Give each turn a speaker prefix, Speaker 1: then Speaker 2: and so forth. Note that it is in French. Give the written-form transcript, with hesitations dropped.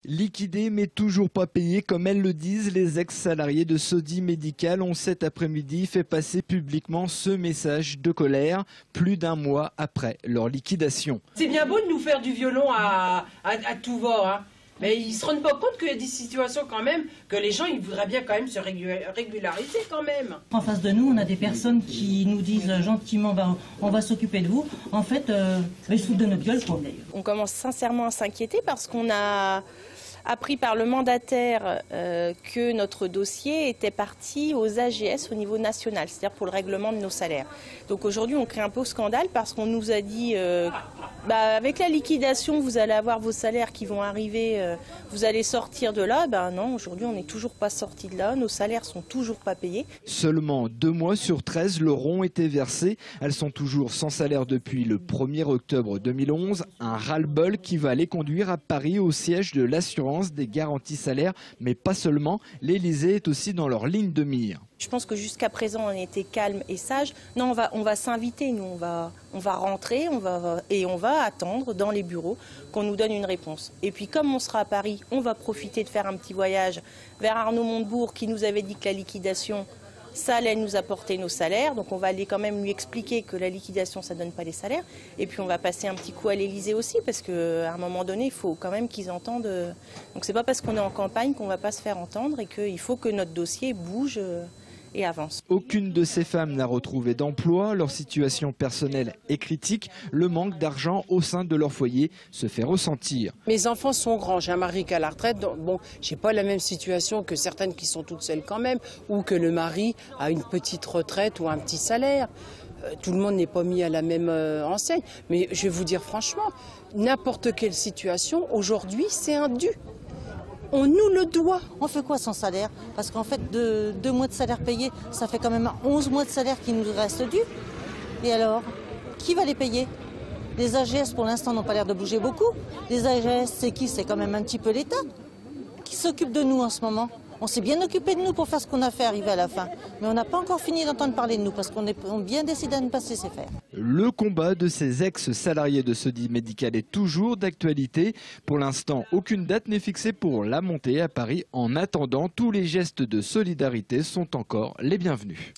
Speaker 1: Liquidés mais toujours pas payés, comme elles le disent, les ex-salariés de Sodi Médical ont cet après-midi fait passer publiquement ce message de colère, plus d'un mois après leur liquidation.
Speaker 2: C'est bien beau de nous faire du violon à tout va, hein. Mais ils ne se rendent pas compte qu'il y a des situations quand même, que les gens ils voudraient bien quand même se régulariser quand même.
Speaker 3: En face de nous, on a des personnes qui nous disent gentiment on va s'occuper de vous. En fait, ils se foutent de notre gueule, quoi.
Speaker 4: On commence sincèrement à s'inquiéter parce qu'on a appris par le mandataire que notre dossier était parti aux AGS au niveau national, c'est-à-dire pour le règlement de nos salaires. Donc aujourd'hui, on crée un peu scandale parce qu'on nous a dit avec la liquidation, vous allez avoir vos salaires qui vont arriver, vous allez sortir de là. Non, aujourd'hui, on n'est toujours pas sorti de là, nos salaires sont toujours pas payés.
Speaker 1: Seulement 2 mois sur 13 leur ont été versés. Elles sont toujours sans salaire depuis le 1er octobre 2011. Un ras-le-bol qui va les conduire à Paris au siège de l'assurance des garanties salaires, mais pas seulement. L'Élysée est aussi dans leur ligne de mire.
Speaker 4: Je pense que jusqu'à présent, on était calme et sage. Non, on va s'inviter, nous, on va rentrer, on va attendre dans les bureaux qu'on nous donne une réponse. Et puis, comme on sera à Paris, on va profiter de faire un petit voyage vers Arnaud Montebourg qui nous avait dit que la liquidation, ça allait nous apporter nos salaires. Donc, on va aller quand même lui expliquer que la liquidation, ça ne donne pas les salaires. Et puis, on va passer un petit coup à l'Élysée aussi parce qu'à un moment donné, il faut quand même qu'ils entendent. Donc, c'est pas parce qu'on est en campagne qu'on ne va pas se faire entendre et qu'il faut que notre dossier bouge et avance.
Speaker 1: Aucune de ces femmes n'a retrouvé d'emploi. Leur situation personnelle est critique. Le manque d'argent au sein de leur foyer se fait ressentir.
Speaker 2: Mes enfants sont grands, j'ai un mari qui est à la retraite, donc bon, j'ai pas la même situation que certaines qui sont toutes seules quand même, ou que le mari a une petite retraite ou un petit salaire. Tout le monde n'est pas mis à la même enseigne. Mais je vais vous dire franchement, n'importe quelle situation, aujourd'hui, c'est un dû. On nous le doit.
Speaker 3: On fait quoi sans salaire? Parce qu'en fait, 2 mois de salaire payé, ça fait quand même 11 mois de salaire qui nous reste dû. Et alors, qui va les payer? Les AGS, pour l'instant, n'ont pas l'air de bouger beaucoup. Les AGS, c'est qui? C'est quand même un petit peu l'État qui s'occupe de nous en ce moment. On s'est bien occupé de nous pour faire ce qu'on a fait arriver à la fin. Mais on n'a pas encore fini d'entendre parler de nous parce qu'on a bien décidé de ne pas se laisser faire.
Speaker 1: Le combat de ces ex-salariés de Sodi Médical est toujours d'actualité. Pour l'instant, aucune date n'est fixée pour la montée à Paris. En attendant, tous les gestes de solidarité sont encore les bienvenus.